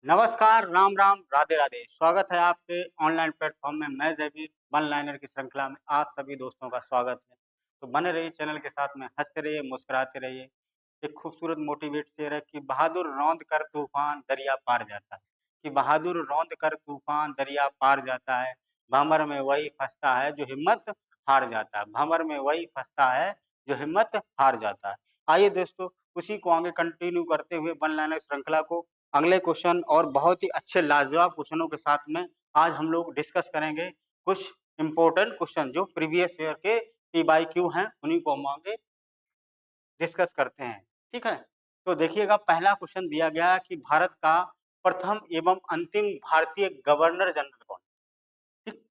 नमस्कार, राम राम, राधे राधे। स्वागत है आपके ऑनलाइन प्लेटफ़ॉर्म में। मैं जयवीर वन लाइनर की श्रृंखला में आप सभी दोस्तों का स्वागत है। तो बने रहिए चैनल के साथ में, हँसते रहिए, मुस्कुराते रहिए। एक खूबसूरत मोटिवेट शेर है कि बहादुर रौंद कर तूफ़ान दरिया पार जाता है, कि बहादुर रौंद कर तूफ़ान दरिया पार जाता है, भंवर में वही फँसता है जो हिम्मत हार जाता है, भंवर में वही फँसता है जो हिम्मत हार जाता है। आइए दोस्तों, उसी को आगे कंटिन्यू करते हुए वन लाइनर श्रृंखला को अगले क्वेश्चन और बहुत ही अच्छे लाजवाब क्वेश्चनों के साथ में आज हम लोग डिस्कस करेंगे कुछ इम्पोर्टेंट क्वेश्चन जो प्रीवियस ईयर के पीवाईक्यू हैं, उन्हीं को हम आगे डिस्कस करते हैं। ठीक है? तो देखिएगा पहला क्वेश्चन दिया गया है कि भारत का प्रथम एवं अंतिम भारतीय गवर्नर जनरल कौन? ठीक?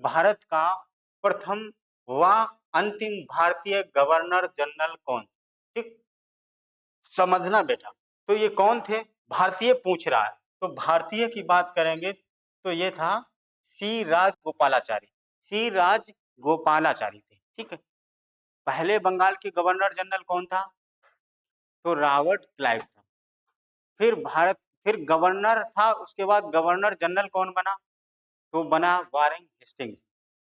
भारत का प्रथम व अंतिम भारतीय गवर्नर जनरल कौन? ठीक? समझना बेटा। तो ये कौन थे? भारतीय पूछ रहा है। तो भारतीय की बात करेंगे तो ये था सी राजगोपालाचारी। सी राजगोपालाचारी थे। ठीक है? पहले बंगाल के गवर्नर जनरल कौन था? तो रॉबर्ट क्लाइव था। फिर गवर्नर था, उसके बाद गवर्नर जनरल कौन बना? तो बना वारेन हेस्टिंग्स।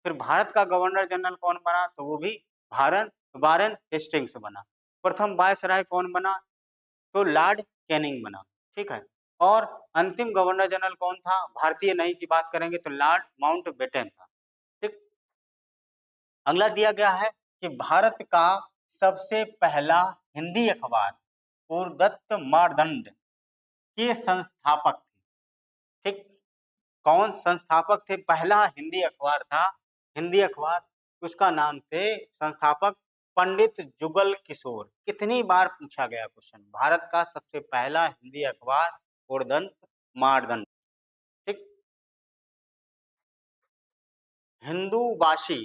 फिर भारत का गवर्नर जनरल कौन बना? तो वो भी भारन वारेन हेस्टिंग्स बना। प्रथम वायसराय कौन बना? तो लॉर्ड कैनिंग बना। ठीक है? और अंतिम गवर्नर जनरल कौन था? भारतीय नहीं की बात करेंगे तो लॉर्ड माउंटबेटन था। ठीक? अगला दिया गया है कि भारत का सबसे पहला हिंदी अखबार उर्दत्त मानदंड के संस्थापक थे। ठीक? कौन संस्थापक थे? पहला हिंदी अखबार था, हिंदी अखबार, उसका नाम थे संस्थापक पंडित जुगल किशोर। कितनी बार पूछा गया क्वेश्चन? भारत का सबसे पहला हिंदी अखबार उर्दंत मानदंड। ठीक? हिंदूवासी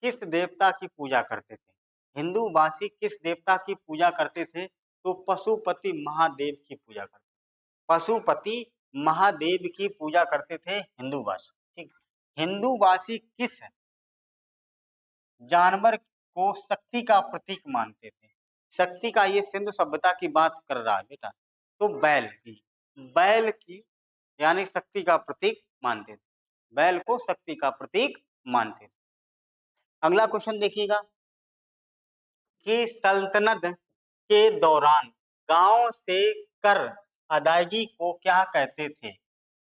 किस देवता की पूजा करते थे? हिंदूवासी किस देवता की पूजा करते थे? तो पशुपति महादेव की पूजा करते थे। पशुपति महादेव की पूजा करते थे हिंदूवासी। ठीक? हिंदूवासी किस जानवर को शक्ति का प्रतीक मानते थे? शक्ति का ये सिंधु सभ्यता की बात कर रहा है बेटा। तो बैल की यानी शक्ति का प्रतीक मानते थे। बैल को शक्ति का प्रतीक मानते थे। अगला क्वेश्चन देखिएगा कि सल्तनत के दौरान गांव से कर अदायगी को क्या कहते थे?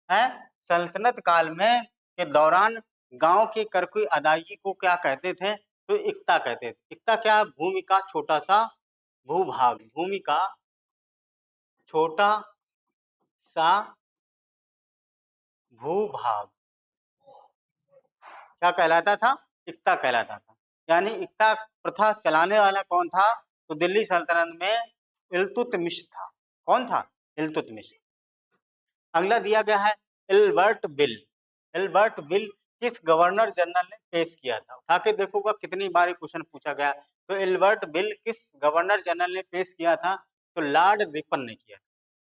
हैं? सल्तनत काल में के दौरान गांव के कर की अदायगी को क्या कहते थे? तो इक्ता कहते थे। इक्ता क्या? भूमि का छोटा सा भूभाग, भूमि का छोटा सा भूभाग क्या कहलाता था? इक्ता कहलाता था। यानी इक्ता प्रथा चलाने वाला कौन था? तो दिल्ली सल्तनत में इल्तुतमिश था। कौन था? इल्तुतमिश। अगला दिया गया है इल्बर्ट बिल। इल्बर्ट बिल किस गवर्नर जनरल ने पेश किया था? उठा के देखोगा कितनी बार क्वेश्चन पूछा गया। तो इल्बर्ट बिल किस गवर्नर जनरल ने पेश किया था? तो लॉर्ड रिपन ने किया था।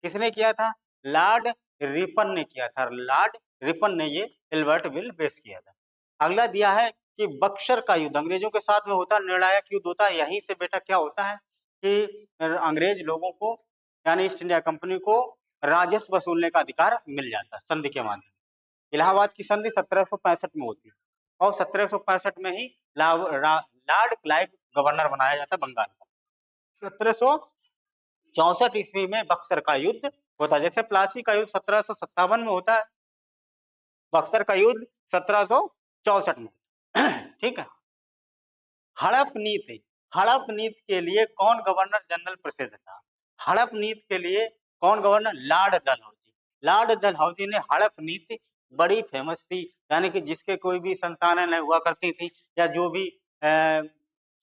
किसने किया था? लॉर्ड रिपन ने किया था। लॉर्ड रिपन ने ये इल्बर्ट बिल पेश किया था। अगला दिया है कि बक्सर का युद्ध अंग्रेजों के साथ में होता, निर्णायक युद्ध होता है। यहीं से बेटा क्या होता है कि अंग्रेज लोगों को यानी ईस्ट इंडिया कंपनी को राजस्व वसूलने का अधिकार मिल जाता है संधि के माध्यम से। इलाहाबाद की संधि 1765 में होती है और 1765 में ही लॉर्ड क्लाइव गवर्नर बनाया जाता है बंगाल का। 1764 ईस्वी में बक्सर का युद्ध होता है। जैसे प्लासी का युद्ध 1757 में होता है, बक्सर का युद्ध 1764 में। ठीक है? हड़प नीति, हड़प नीति के लिए कौन गवर्नर जनरल प्रसिद्ध था? हड़प नीति के लिए कौन governor? Lord Dalhousie. Lord Dalhousie ने हड़प नीति बड़ी फेमस थी, यानी कि जिसके कोई भी संतानें नहीं हुआ करती थी या जो भी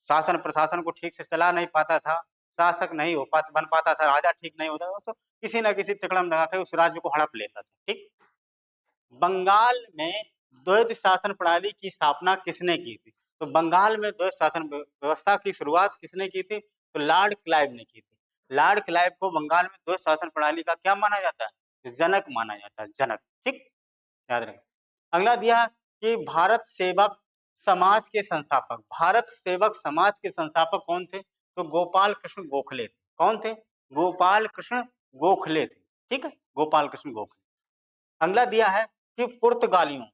शासन प्रशासन को ठीक से चला नहीं पाता था, शासक नहीं हो पाता बन पाता था, राजा ठीक नहीं होता था, तो किसी न किसी तिकड़म लगा के उस राज्य को हड़प लेता था। ठीक? बंगाल में द्वैत शासन प्रणाली की स्थापना किसने की थी? तो बंगाल में द्वैत शासन व्यवस्था की शुरुआत किसने की थी? तो लॉर्ड क्लाइव ने की थी। लॉर्ड क्लाइव को बंगाल में द्वैत शासन प्रणाली का क्या माना जाता है? जनक माना जाता है, जनक। ठीक? याद रखें। अगला दिया कि भारत सेवक समाज के संस्थापक कौन थे? तो गोपाल कृष्ण गोखले थे। कौन थे? गोपाल कृष्ण गोखले थे। ठीक है? गोपाल कृष्ण गोखले। अगला दिया है कि पुर्तगालियों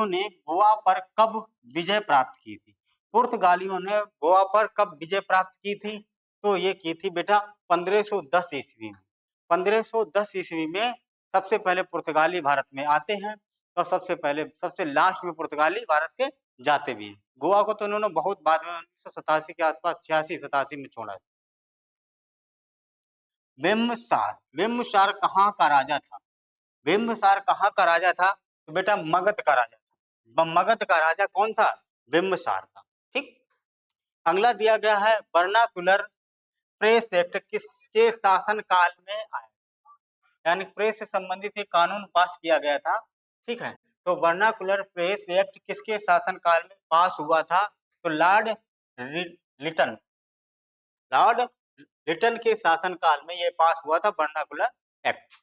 ने गोवा पर कब विजय प्राप्त की थी? पुर्तगालियों ने गोवा पर कब विजय प्राप्त की थी? तो ये की थी बेटा 1510 ईस्वी में। 1510 ईस्वी में सबसे पहले पुर्तगाली भारत में आते हैं और सबसे लास्ट में पुर्तगाली भारत से जाते भी हैं। गोवा को तो उन्होंने बहुत बाद में 1987 के आसपास 86-87 में छोड़ा है। बिम्बसार कहाँ का राजा था? बिम्बसार कहाँ का राजा था? तो बेटा मगध का राजा था। मगध का राजा कौन था? बिम्बसार था। ठीक। अगला दिया गया है वर्नाकुलर प्रेस एक्ट किसके शासन काल में आया? यानी प्रेस से संबंधित एक कानून पास किया गया था। ठीक है, तो वर्नाकुलर प्रेस एक्ट किसके शासन काल में पास हुआ था? तो लिटन लॉर्ड लिटन के शासन काल में यह पास हुआ था वर्नाकुलर एक्ट।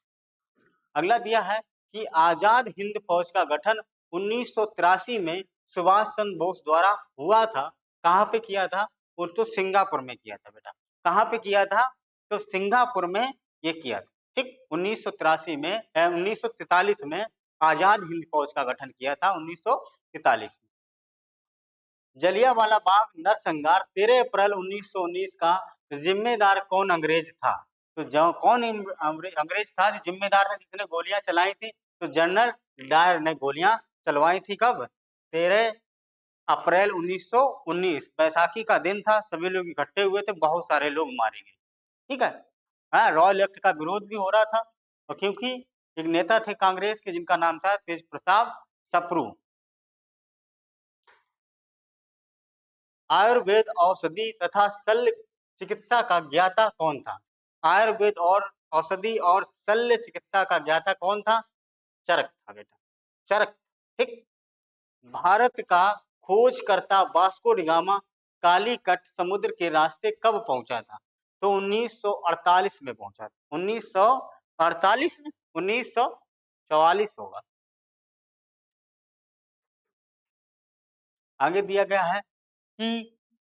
अगला दिया है कि आजाद हिंद फौज का गठन 1983 में सुभाष चंद्र बोस द्वारा हुआ था। कहाँ पे किया था? वो तो सिंगापुर में किया था बेटा। कहाँ पे किया था? तो सिंगापुर में ये किया था। ठीक, 1983 में 1943 में आजाद हिंद फौज का गठन किया था 1943 में। जलियांवाला बाग नरसंहार 13 अप्रैल 1919 का जिम्मेदार कौन अंग्रेज था? तो कौन अंग्रेज था जो जिम्मेदार था, जिसने गोलियां चलाई थी? तो जनरल डायर ने गोलियां चलवाई थी। कब? 13 अप्रैल 1919। बैसाखी का दिन था, सभी लोग इकट्ठे हुए थे, बहुत सारे लोग मारे गए। ठीक है, हाँ, रॉयल एक्ट का विरोध भी हो रहा था और क्योंकि एक नेता थे कांग्रेस के जिनका नाम था तेज प्रताप सप्रू। आयुर्वेद औषधि तथा शल्य चिकित्सा का ज्ञाता कौन था? आयुर्वेद और औषधि और शल्य चिकित्सा का ज्ञाता कौन था? चरक था बेटा, चरक। ठीक। भारत का खोजकर्ता वास्को डी गामा कालीकट समुद्र के रास्ते कब पहुंचा था? तो 1948 में पहुंचा था। 1948 में 1944 होगा। आगे दिया गया है कि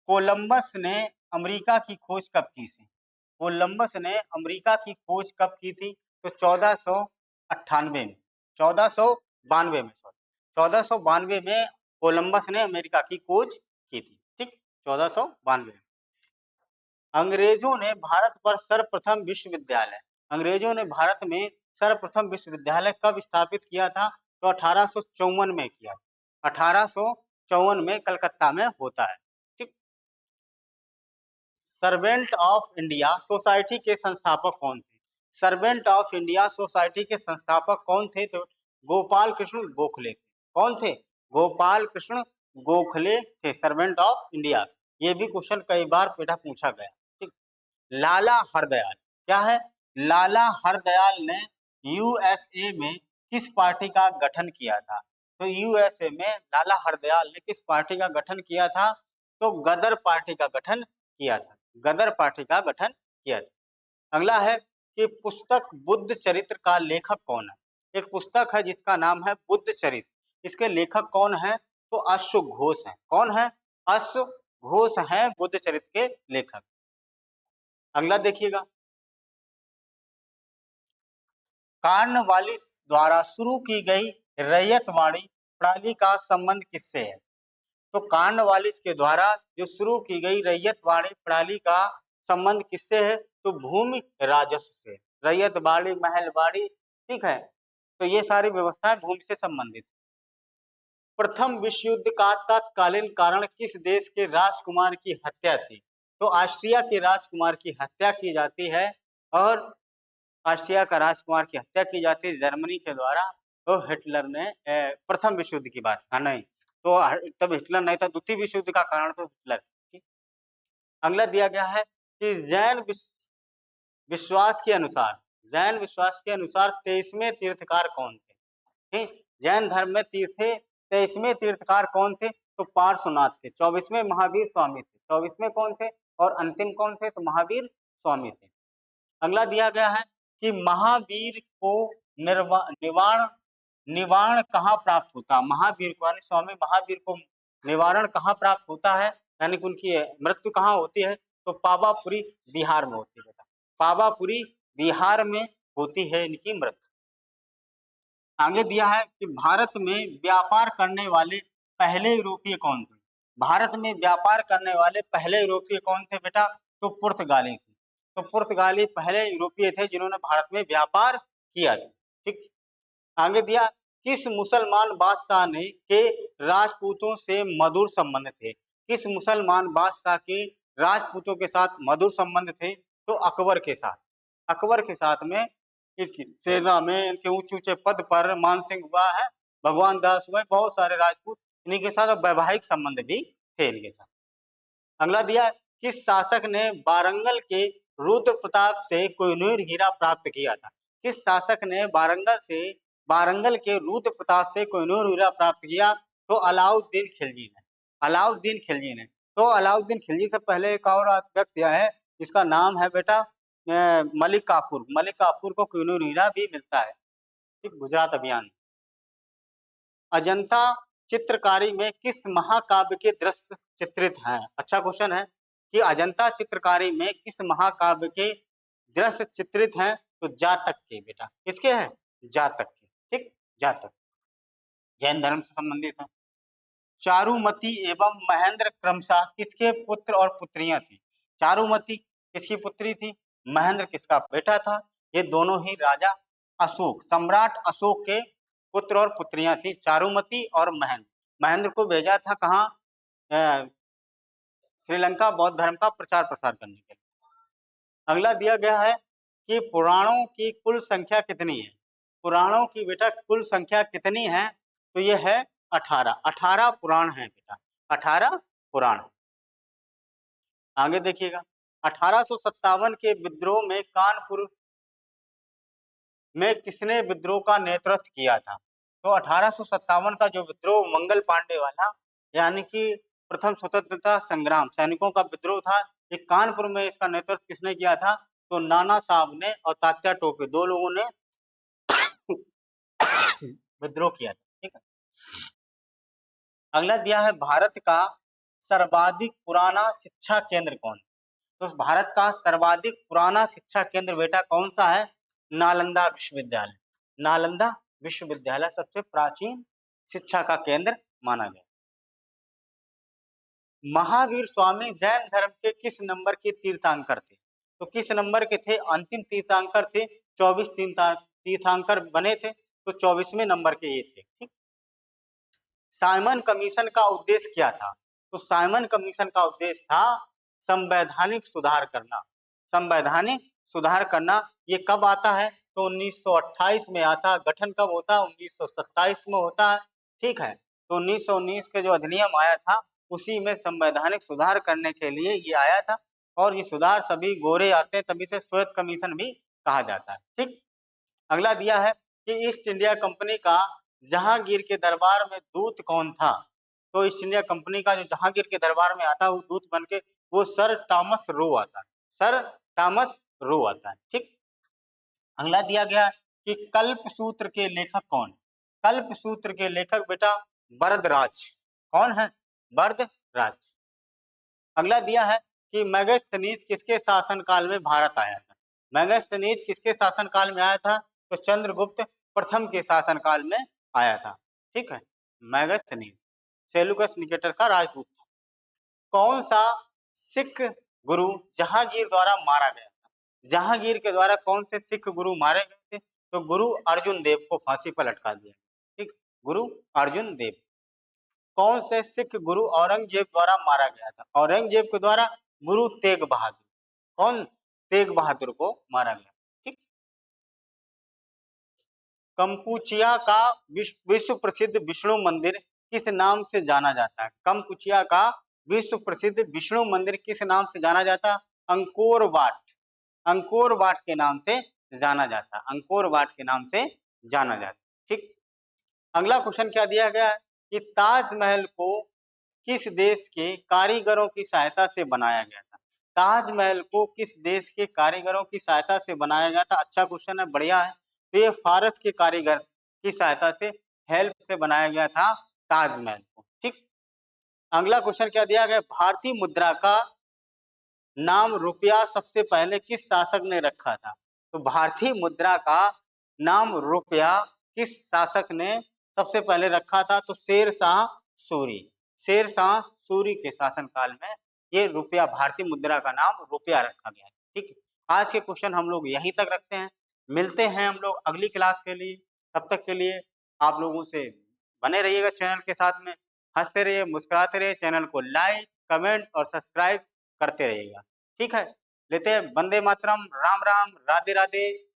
कोलंबस ने अमेरिका की खोज कब की थी? कोलंबस ने अमेरिका की खोज कब की थी? तो 1498 में, 1492 में, सॉरी, 1492 में कोलंबस ने अमेरिका की खोज की थी। ठीक, 1492 में। अंग्रेजों ने भारत पर सर्वप्रथम विश्वविद्यालय अंग्रेजों ने भारत में सर्वप्रथम विश्वविद्यालय कब स्थापित किया था? तो 1854 में किया। 1854 में कलकत्ता में होता है। ठीक। सर्वेंट ऑफ इंडिया सोसाइटी के संस्थापक कौन थे? सर्वेंट ऑफ इंडिया सोसाइटी के संस्थापक कौन थे? तो गोपाल कृष्ण गोखले थे। कौन थे? गोपाल कृष्ण गोखले थे, सर्वेंट ऑफ इंडिया। ये भी क्वेश्चन कई बार बेटा पूछा गया। ठीक। लाला हरदयाल क्या है? लाला हरदयाल ने यूएसए में किस पार्टी का गठन किया था? तो यूएसए में लाला हरदयाल ने किस पार्टी का गठन किया था? तो गदर पार्टी का गठन किया था। गदर पार्टी का गठन किया था। अगला है कि पुस्तक बुद्ध चरित्र का लेखक कौन है? एक पुस्तक है जिसका नाम है बुद्ध चरित्र। इसके लेखक कौन है? तो अश्व घोष है। कौन है? अश्व घोष है बुद्ध चरित्र के लेखक। अगला देखिएगा, कार्नवालिस द्वारा शुरू की गई रैयतवाड़ी प्रणाली का संबंध किससे है? तो कार्नवालिस के द्वारा जो शुरू की गई रैयतवाड़ी प्रणाली का संबंध किससे है? तो भूमि राजस्व से। रैयतवाड़ी, महलवाड़ी, ठीक है, तो ये सारी व्यवस्थाएं भूमि से संबंधित। प्रथम विश्व युद्ध का तत्कालीन कारण किस देश के राजकुमार की हत्या थी? तो ऑस्ट्रिया के राजकुमार की हत्या की जाती है और ऑस्ट्रिया का राजकुमार की हत्या की जाती है जर्मनी के द्वारा। तो हिटलर ने प्रथम विश्व युद्ध की बात, हाँ नहीं, तो तब हिटलर नहीं था, द्वितीय विश्व युद्ध का कारण तो हिटलर। ठीक। अगला दिया गया है कि विश्वास के अनुसार जैन विश्वास के अनुसार 23वें तीर्थकार कौन थे? ठीक, जैन धर्म में 23वें तीर्थकार कौन थे? तो पार्श्वनाथ थे। 24वें महावीर स्वामी थे। 24वें कौन थे और अंतिम कौन थे? तो महावीर स्वामी थे। अगला दिया गया है कि महावीर को निवारण निवारण कहाँ प्राप्त होता? महावीर को यानी स्वामी महावीर को निवारण कहाँ प्राप्त होता है, यानी कि उनकी मृत्यु कहाँ होती है? तो पावापुरी बिहार में होती है बेटा। पावापुरी बिहार में होती है इनकी मृत्यु। आगे दिया है कि भारत में व्यापार करने वाले पहले यूरोपीय कौन थे? भारत में व्यापार करने वाले पहले यूरोपीय कौन थे बेटा? तो पुर्तगाली थे। तो पुर्तगाली पहले यूरोपीय थे जिन्होंने भारत में व्यापार किया था। ठीक। आगे दिया, किस मुसलमान बादशाह ने के राजपूतों से मधुर संबंध थे? किस मुसलमान बादशाह के राजपूतों के साथ मधुर संबंध थे? तो अकबर के साथ। अकबर के साथ में इसकी सेना में इनके ऊंचे ऊंचे पद पर मान सिंह हुआ है, भगवान दास हुए, बहुत सारे राजपूत इन्हीं के साथ वैवाहिक संबंध भी थे इनके साथ। अगला दिया, किस शासक ने वारंगल के रुद्र प्रताप से कोहिनूर हीरा प्राप्त किया था? किस शासक ने वारंगल के रुद्र प्रताप से कोहिनूर हीरा प्राप्त किया? तो अलाउद्दीन खिलजी ने। अलाउद्दीन खिलजी ने। तो अलाउद्दीन खिलजी से पहले एक और व्यक्ति है, इसका नाम है बेटा मलिक काफूर। मलिक काफूर को कोहिनूर हीरा भी मिलता है। ठीक, गुजरात अभियान। अजंता चित्रकारी में किस महाकाव्य के दृश्य चित्रित हैं? अच्छा क्वेश्चन है कि अजंता चित्रकारी में किस महाकाव्य के दृश्य चित्रित हैं? तो जातक के बेटा। किसके हैं? जातक के। ठीक, जातक जैन धर्म से संबंधित है। चारुमती एवं महेंद्र क्रमशः किसके पुत्र और पुत्रियां थी? चारुमती किसकी पुत्री थी? महेंद्र किसका बेटा था? ये दोनों ही राजा अशोक, सम्राट अशोक के पुत्र और पुत्रियां थी, चारुमती और महेंद्र। महेंद्र को भेजा था कहाँ? श्रीलंका बौद्ध धर्म का प्रचार प्रसार करने के लिए। अगला दिया गया है कि पुराणों की कुल संख्या कितनी है? पुराणों की बेटा कुल संख्या कितनी है? तो ये है 18। 18 पुराण है बेटा, 18 पुराण। आगे देखिएगा, 1857 के विद्रोह में कानपुर में किसने विद्रोह का नेतृत्व किया था? तो 1857 का जो विद्रोह मंगल पांडे वाला, यानी कि प्रथम स्वतंत्रता संग्राम सैनिकों का विद्रोह था, ये कानपुर में इसका नेतृत्व किसने किया था? तो नाना साहब ने और तात्या टोपे, दो लोगों ने विद्रोह किया था। ठीक है। अगला दिया है, भारत का सर्वाधिक पुराना शिक्षा केंद्र कौन है? तो भारत का सर्वाधिक पुराना शिक्षा केंद्र बेटा कौन सा है? नालंदा विश्वविद्यालय। नालंदा विश्वविद्यालय सबसे प्राचीन शिक्षा का केंद्र माना गया। महावीर स्वामी जैन धर्म के किस नंबर के तीर्थंकर थे? तो किस नंबर के थे? अंतिम तीर्थंकर थे। 24 तीर्थंकर बने थे, तो 24वें नंबर के ये थे। ठीक। साइमन कमीशन का उद्देश्य क्या था? तो साइमन कमीशन का उद्देश्य था संवैधानिक सुधार करना। संवैधानिक सुधार करना। ये कब आता है? तो 1928 में आता है। गठन कब होता है? 1927 में होता है। ठीक है। तो 1919 के जो अधिनियम आया था, उसी में संवैधानिक सुधार करने के लिए ये आया था, और ये सुधार सभी गोरे आते हैं, तभी से श्वेत कमीशन भी कहा जाता है। ठीक। अगला दिया है कि ईस्ट इंडिया कंपनी का जहांगीर के दरबार में दूत कौन था? तो ईस्ट इंडिया कंपनी का जो जहांगीर के दरबार में आता है, वो दूत बनके वो सर टॉमस रो आता है। सर टॉमस रो आता है। ठीक। अगला दिया गया कि कल्प सूत्र के लेखक कौन? कल्प सूत्र के लेखक बेटा वरदराज। कौन है? वरदराज। अगला दिया है कि मेगास्थनीज किसके शासनकाल में भारत आया था? मेगास्थनीज किसके शासनकाल में आया था? तो चंद्रगुप्त प्रथम के शासनकाल में आया था। ठीक है। मेगास्थनीज सेलुकस निकेटर का राजपूत था। कौन सा सिख गुरु जहांगीर द्वारा मारा गया था? जहांगीर के द्वारा कौन से सिख गुरु मारे गए थे? तो गुरु अर्जुन देव को फांसी पर लटका दिया। ठीक, गुरु अर्जुन देव। कौन से सिख गुरु औरंगजेब द्वारा मारा गया था? औरंगजेब के द्वारा गुरु तेग बहादुर। कौन? तेग बहादुर को मारा गया। ठीक। कंपुचिया का विश्व प्रसिद्ध विष्णु मंदिर किस नाम से जाना जाता है? कंपुचिया का विश्व प्रसिद्ध विष्णु मंदिर किस नाम से जाना जाता है? Angkor Wat. अंकोर वाट के नाम से जाना जाता है। अंकोर वाट के नाम से जाना जाता है। ठीक। अगला क्वेश्चन क्या दिया गया है कि ताजमहल को किस देश के कारीगरों की सहायता से बनाया गया था? ताजमहल को किस देश के कारीगरों की सहायता से बनाया गया था? अच्छा क्वेश्चन है, बढ़िया है। तो ये फारस के कारीगर की सहायता से, हेल्प से बनाया गया था ताजमहल को। ठीक। अगला क्वेश्चन क्या दिया गया? भारतीय मुद्रा का नाम रुपया सबसे पहले किस शासक ने रखा था? तो भारतीय मुद्रा का नाम रुपया किस शासक ने सबसे पहले रखा था? तो शेरशाह सूरी। शेरशाह सूरी के शासनकाल में ये रुपया, भारतीय मुद्रा का नाम रुपया रखा गया है। ठीक है? आज के क्वेश्चन हम लोग यहीं तक रखते हैं। मिलते हैं हम लोग अगली क्लास के लिए। तब तक के लिए आप लोगों से बने रहिएगा चैनल के साथ में। हँसते रहिए, मुस्कुराते रहिए, चैनल को लाइक, कमेंट और सब्सक्राइब करते रहिएगा। ठीक है? लेते हैं। वंदे मातरम, राम राम, राधे राधे।